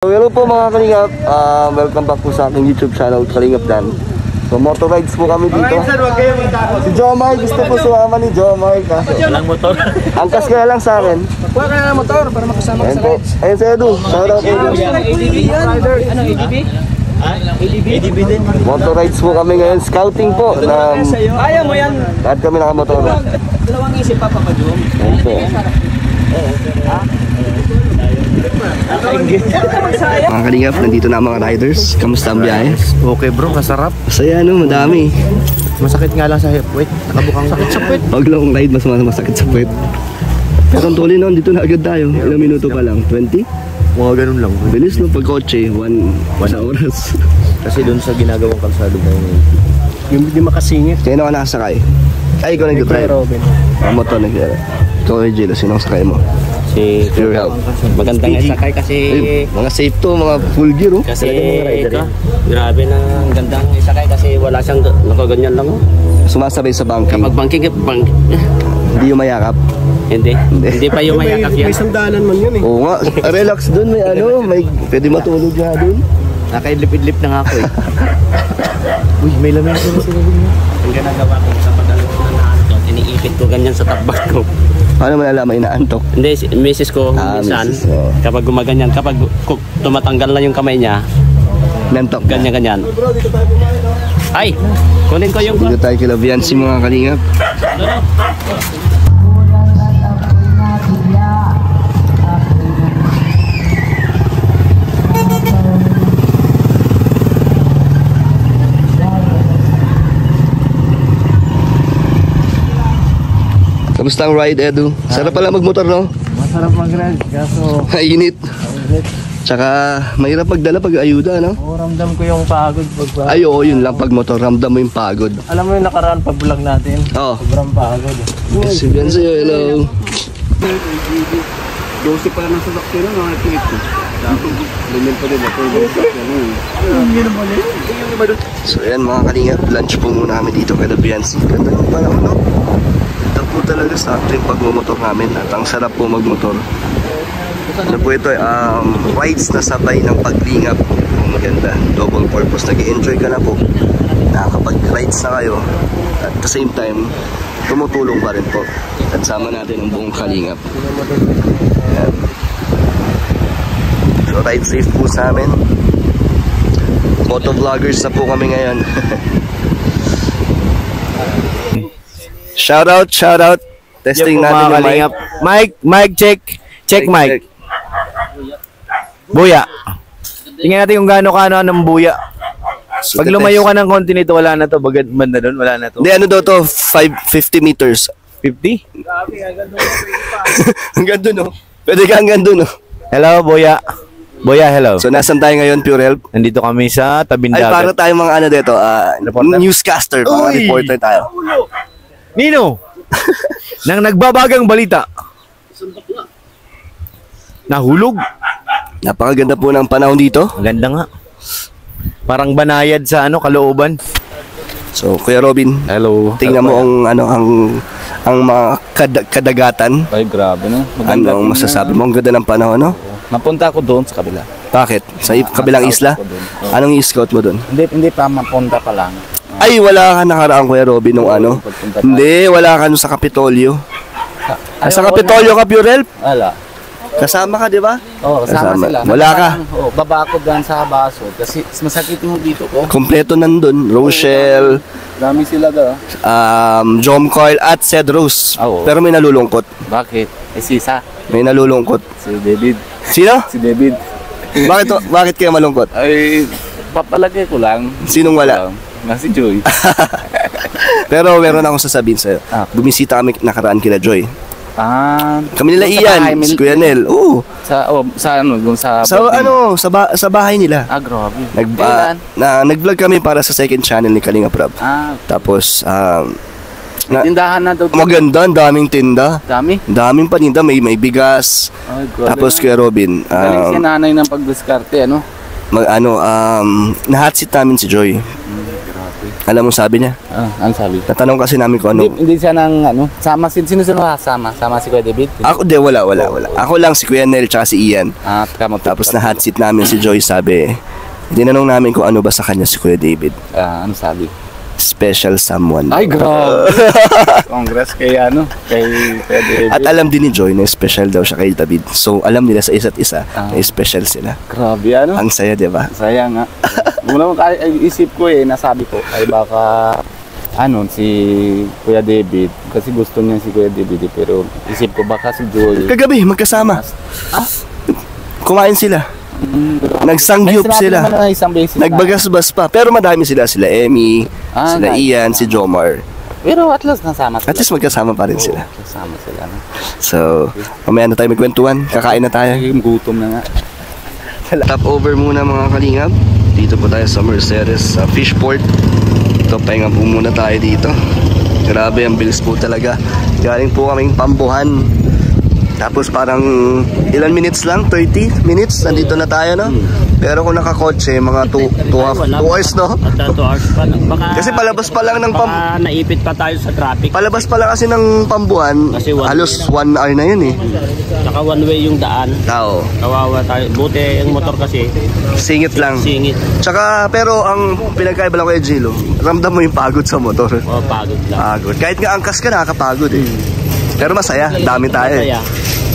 Hello po mga Kalingap, welcome back po sa aking YouTube channel, Kalingap Dan. So motor rides po kami dito. Si Jomar, gusto po sumama ni Jomar kaso walang motor. angkas kaya lang sa akin. Kuha ka na ng motor para makasama ka sa rides. Ayun si Edu, shout out Edu. ADB yan. Ano, ADB? ADB din. Motor rides po kami ngayon, scouting po na Kaya mo yan. lahat kami nakamotor. Dalawang isip pa pa Jom. Ayun po. Mga Kalingap, nandito na ang mga riders. Kamusta ang biyahe? Okay bro, kasarap. Masaya no, madami. Masakit nga lang sa hip. Wait, nakabukang sakit sa puwet. Pag long ride, mas masakit sa puwet. Pero ang tuloy noon, dito na agad tayo. Ilang minuto pa lang? 20? Mga ganun lang. Bilis no, pag kotse, 1 oras. Kasi doon sa ginagawang kalsado na yung hindi makasingit. Sino ka nakasakay? Ay, ikaw nag-drive. Robin. Ang motor nag-drive. Ikaw kay Jill, sino ang sakay mo? Si Pure Health. magandang isakay kasi Mga safe to, mga full gear oh. kasi ito, grabe na ang gandang isakay kasi wala siyang nakaganyan lang. Sumasabay sa banking. Kapag banking, Hindi yung mayakap. hindi pa yung mayakap yan. May sandanan man yun eh. Oo nga, relax dun. May may pwede matulog nga dun. Nakaidlip-idlip na nga ako eh. Uy, may lamesa na sila dun. Ang ginagawa ko sa pag-alok na naantok, iniipit ko ganyan sa tabak ko. Paano mo nalaman inaantok? Hindi, misis ko minsan, misis, oh. kapag gumaganyan, kapag tumatanggal na yung kamay niya, Nantok na. ganyan-ganyan. Ay, kunin ko yung... Dito tayo kila Viancy mga Kalingap. Kamusta ang ride, Edu? Sarap pala magmotor, no? Masarap mag-ride kaso Init. Tsaka mahirap magdala pag ayuda, no? ramdam ko yung pagod pag Ay, oo, yun lang pag motor. Ramdam mo yung pagod. Alam mo yung nakaraan pag vlog natin? Oo. Sobrang pagod. Si Viancy, hello. 12 pa lang sa sakyan na mga clip ko. Lumin pa din ako. So yan mga Kalingap, lunch po muna kami dito kay Viancy. Ganda ng panahon, no? Ito po talaga sa ating pagmumotor namin at ang sarap po magmotor. Ano po ito, rides na sabay ng paglingap. Maganda, double purpose. Nag-enjoy ka na po. Nakakapag-rides na kayo. At the same time, tumutulong pa rin po. At sama natin ang buong Kalingap. Ayan. So ride safe po sa amin. Motovloggers na po kami ngayon. Shoutout. Testing natin yung mic. Mic, check mic. Buya. Tingnan natin kung gaano ka ng buya. So, Pag lumayo ka ng konti nito, wala na to. Bagad banda doon, wala na to. Hindi, ano daw to? 50 meters. 50? Hanggang dun, no? Pwede ka hanggang dun, no? Hello, Buya. Buya, hello. So, nasan tayo ngayon, Pure Help? Nandito kami sa tabing Ay, para dagat. tayo mga ano dito, newscaster, mga Uy! reporter tayo. Nino! Nang nagbabagang balita. Nahulog. Napakaganda po ng panahon dito. Ang ganda nga. Parang banayad sa kalooban. So, Kuya Robin, Hello. tingnan mo ang mga kadagatan. Ay, grabe no. Ano ang masasabi mo? Ang ganda ng panahon, no? Napunta ako doon sa kabila. Bakit? Sa kabilang isla? Anong i-scout mo doon? Hindi pa mapunta pa lang. Ay, wala ka nakaraang Kuya Robin nung ano? pagpunta pa. Hindi, wala ka nung sa Kapitolyo. Sa Kapitolyo ka, Pure Help? Wala. Kasama ka, di ba? Oo, kasama sila. Wala ka. Oo, baba ako dyan sa baso. Kasi masakit yung dito ko. Kompleto nandun. Rochelle, Dami sila doon. Jom Coil at Cedros. Oo. Pero may nalulungkot. Bakit? Sisa. May nalulungkot. Si David. Sino? Si David. Bakit kaya malungkot? Ay, papalagay ko lang. Sinong wala? Na si Joy. Pero meron akong sasabihin sa'yo. Ah. Bumisita kami nakaraan kila Joy. Doon Kami nila sa Ian, bahay, si Kuya Nel. Oo. Sa Doon sa bahay nila. grabe. Kailan? Nag-vlog kami para sa second channel ni Kalinga Prab. Tapos, tindahan na daw. maganda, ang daming tinda. Dami. Daming paninda, may bigas. Ay, grabe Tapos na. Kuya Robin, Galing si nanay ng pagdiskarte, ano? nahatsit namin si Joy. Alam mo sabi niya? Ano sabi? Natanong kasi namin kung ano. Hindi siya nang ano, sama sino sama si Kuya David? Ako wala. Ako lang si Kuya Nel tsaka si Ian. Tapos Tapos na hot seat namin si Joy, sabi, tinanong namin kung ano ba sa kanya si Kuya David. ano sabi? Special someone. Ay, grabe. Congrats kay kay Kuya David. At alam din ni Joy na special daw siya kay David. So alam nila sa isa't isa na special sila. Grabe Ang saya, di ba? Saya nga. Muna isip ko nasabi ko ay baka si Kuya David kasi gusto niya si Kuya David pero isip ko baka si Joy. Kagabi, magkasama. Kumain sila. Nagsangyup sila. Nagbagasbas pa. Pero madami sila. Sila Emmy, sila Ian, si Jomar. Pero at least nasama sila. At least magkasama pa rin sila. Kasama sila. So, mamaya na tayo magkwentuhan. Kakain na tayo. Gutom na nga. Top over muna mga kalingap. Dito po tayo sa Mercedes, sa Fishport. Ito, pahinga po muna tayo dito. Grabe, ang bilis po talaga. Galing po kaming Pambuhan. Tapos parang ilan minutes lang, 30 minutes, nandito na tayo, no? Pero kung nakakotse, mga 2 hours, no? 2 hours pa. Baka, kasi palabas pa lang ng baka naipit pa tayo sa traffic. Palabas pa lang kasi ng Pambuhan, Kasi halos 1 hour na yun, eh. Saka one way yung daan. Tao. Kawawa tayo. Buti yung motor kasi. Singit lang. Singit. Tsaka, pero ang pinagkaiba lang ko kay Jilo, ramdam mo yung pagod sa motor. Pagod lang. Pagod. Kahit nga angkas ka, nakakapagod, eh. Pero masaya, dami tayo, eh. Masaya.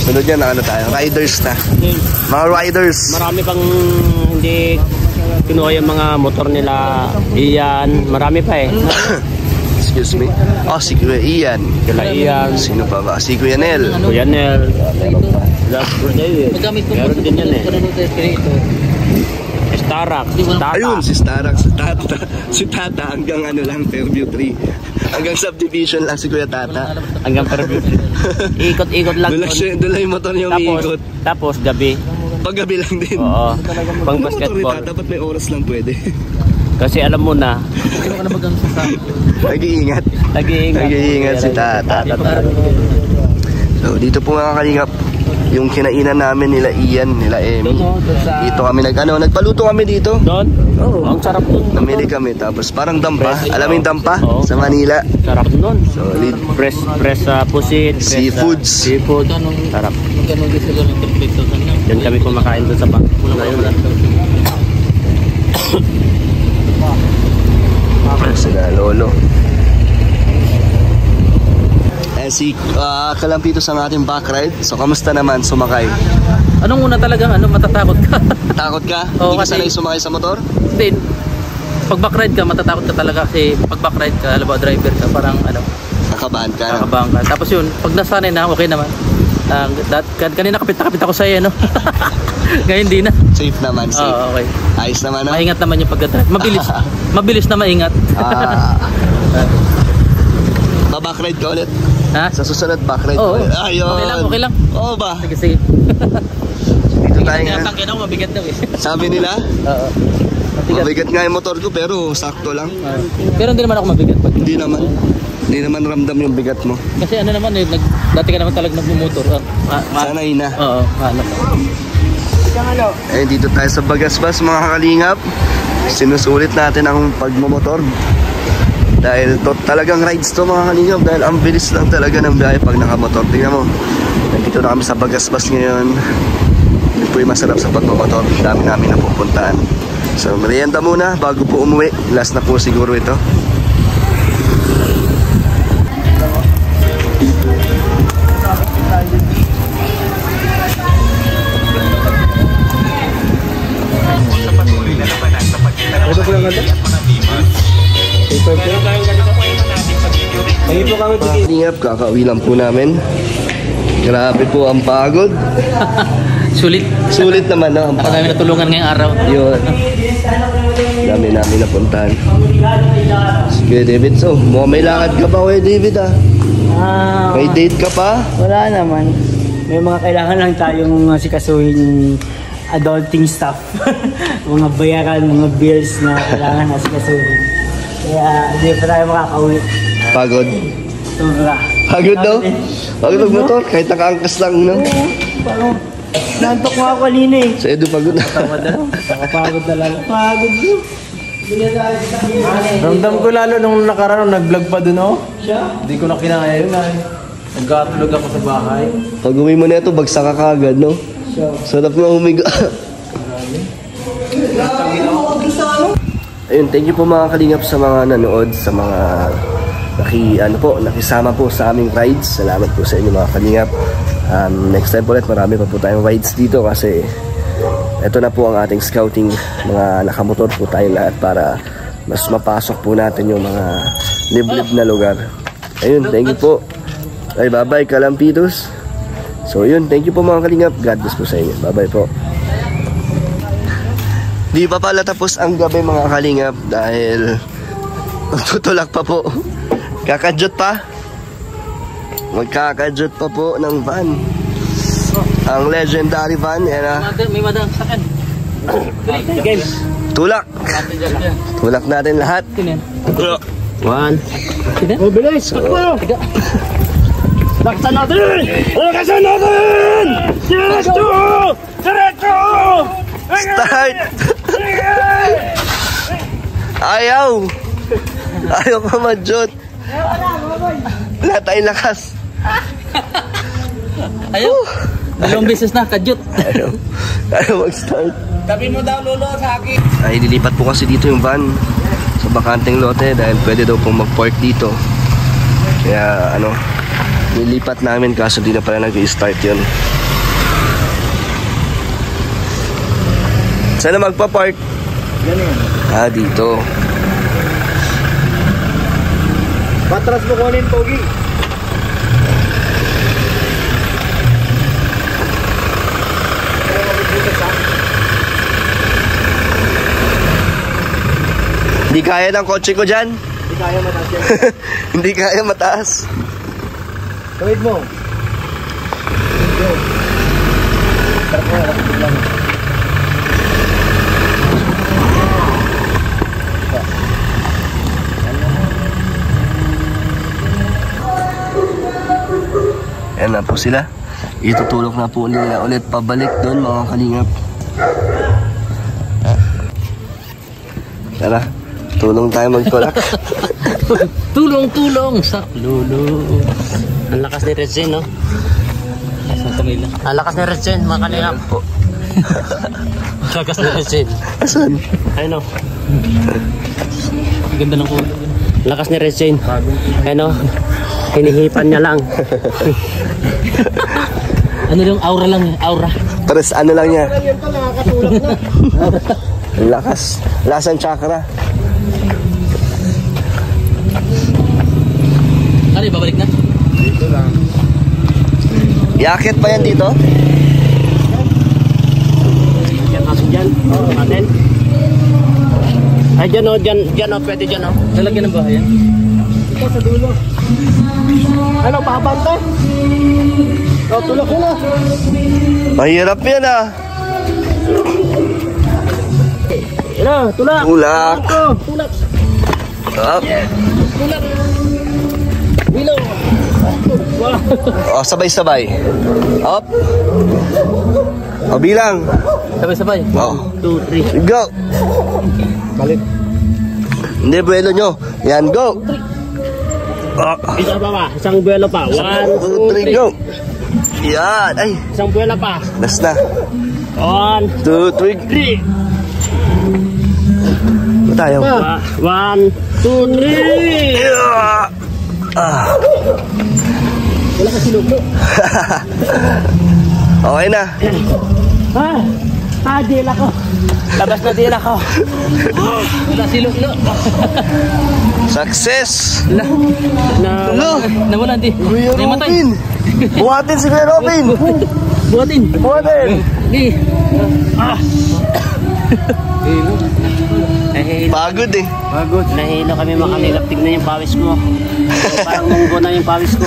Sunod yan, tayo? Riders na. Mga riders. Marami pang hindi kinuha yung mga motor nila. Iyan, marami pa eh. Excuse me. Si Kuya Ian. Kila Iyan. Sino pa ba? Si Kuya Nel. Kuya Nel. Last birthday eh. Meron din yan eh. Starak. Ayun, si Starak, si Tata. Si Tata hanggang lang, Fairview 3. Hanggang subdivision lang si Kuya Tata. Hanggang Fairview 3. Ikot-ikot lang. Doon lang yung motor niya umiikot. Tapos gabi. Paggabi lang din. Oo. Pang Ano basketball. motor ni Tata? Dapat may oras lang pwede. Kasi alam mo na. Nag-iingat. Nag-iingat si Tata. So dito po mga kalingap, yung kinainan namin nila Ian, nila Emmy. Dito kami nagpaluto kami dito. Doon? Oo. Ang sarap doon. Namili kami, tapos parang dampa. Alam mo yung dampa? Sa Manila. Sarap doon. Solid. Fresh pusit. Seafoods. Seafood. Sarap. Diyan kami kumakain doon sa bank. Sila lolo. Kalampito sa ating back ride. So kamusta naman sumakay? Anong una talagang matatakot ka? Takot ka? Oo, Hindi ka kasi- sanay sumakay sa motor? Then, pag backride ka, matatakot ka talaga kasi pag backride ka, halimbawa driver ka, parang Nakabahan ka? nakabang ka. Tapos yun, pag nasanay na, okay naman. Kanina kapit ako sa iyo, no? Ngayon di na. Safe naman, safe. Oo, okay. Ayos naman, no? Maingat naman yung pagdadrive. Mabilis na maingat. Back-ride ka ulit. Ha? Sa susunod, back-ride Oo. ulit. Ayun. Okay lang. Oo ba? Sige. Dito tayo nga. Tangkin ako, mabigat daw eh. Sabi nila, Oo. mabigat nga yung motor ko pero sakto lang. Pero hindi naman ako mabigat. Hindi naman ramdam yung bigat mo. Kasi naman dati ka naman talaga nagmumotor. Sanay na. Oo, Dito tayo sa Bagasbas mga kalingap. Sinusulit natin ang pagmumotor. Dahil talagang rides to mga kalingap. Dahil ang bilis lang talaga ng biyahe pag nakamotor. Tingnan mo. Nandito na kami sa Bagasbas ngayon. Yun po yung masarap sa pagmumotor. Dami namin napupuntaan. So merienda muna bago po umuwi. Last na po siguro ito. Kalingap, kakauwi lang po namin. Grabe po ang pagod. Sulit. Sulit naman, no? Ang Ako namin natulungan ngayong araw. Yun. Dami namin napuntahan. Sige, David. So, mukhang may lakad ka pa, Kuya David, ah. May date ka pa? Wala naman. May mga kailangan lang tayong sikasuhin adulting stuff. Mga bayaran, mga bills na kailangan na sikasuhin. Kaya hindi pa tayo makakauwi. Pagod. Sobra. Pagod, no? Pagod magmotor, kahit nakaangkas lang, no? Parang nantok nga ako kanina eh. So, Edu, pagod na. Nakapagod na lang. Pagod yun. Ramdam ko lalo nung nakaraan, nag-vlog pa dun, oh. Hindi ko na kinaya yun, ay. Nagkatulog ako sa bahay. Pag uwi mo na ito, bagsak ka kagad, no? Sarap nga humiga. Ayun, thank you po mga kalingap sa mga nanood, sa mga nakisama po sa aming rides. Salamat po sa inyo mga kalingap. Next time po ulit, marami pa po tayong rides dito kasi ito na po ang ating scouting. Mga nakamotor po tayo lahat para mas mapasok po natin yung mga liblib na lugar. Ayun, thank you po. Ay, bye-bye Kalampitos. So yun, thank you po mga kalingap. God bless po sa inyo. Bye-bye po. Di pa pala tapos ang gabi mga kalingap dahil tutulak pa po. Kakadyot pa. Magkakadyot pa po ng van. Ang legendary van. Yan na. May madang sakan. Tulak. Tulak natin lahat. One. Oh, bilis! Tiga. Laksan natin! Laksan natin! Diretso! Diretso! Start! Ayaw! Ayaw ka madyot. Wala tayong lakas. Ayaw. Dalawang beses na, kadyot. Ayaw mag-start. Tabi mo daw, Lolo, sa akin. Ay, nilipat po kasi dito yung van sa bakanteng lote dahil pwede daw pong mag-park dito. Kaya ano, nilipat namin kaso di na pala nag-i-start yun. Saan na magpa-park? Yan yun. Ah, dito. Patras mo kunin, Pogi. Hindi kaya ng kotse ko dyan. Hindi kaya mataas yan. Hindi kaya mataas. Tawid mo. Ayan na po sila. Itutulok na po nila ulit pabalik doon mga kalingap. Tara, tulong tayo magtulak. Tulong sa Lolo. Ang lakas ni Redzen, no? Ang lakas ni Redzen, mga kalingap. Po. Ang lakas ni Redzen. Asan? Ayun, no? Ang ganda ng kulay. Lakas ni Redzen. Ayun, no? Hinihipan niya lang. Ano yung aura lang, aura. Pares ano lang niya. Lakas. Lakas ang chakra. Ano, babalik na? Dito lang. Yakit pa yan dito? Diyan, masok dyan. Oo, natin. Ay, dyan o, dyan o, pwede dyan o. Lalagyan ng bahay yan. Ito sa dulo. Ano, pabante? O, tulak ko na. Mahirap yan ah. Ito, tulak. Tulak. Tulak. Up. Tulak. Willow. Oh, sabay-sabay. Up. O, bilang. Sabay-sabay. Oh. 2, 3. Go. Balik. Hindi, buelo nyo. Yan, go. Isa pa ba? Isang buwelo pa. 1, 2, 3, go. Yan. Ay, Isang buwelo pa. last na. 1, 2, 3. 3. Ba tayo? 1, 2, 3. Yeah. Ah. Wala ka sinuglo. Okay na. Dila ko. Labas na dila ko. Wala si Lolo. Success. Nawalan di. Kuya Namatay. Robin. Buhatin si Kuya Robin. Buhatin. Buhatin. Di. Pagod eh. Pagod. Nahilo kami makalilap. Tignan yung pawis ko. Parang munggo na yung pawis ko.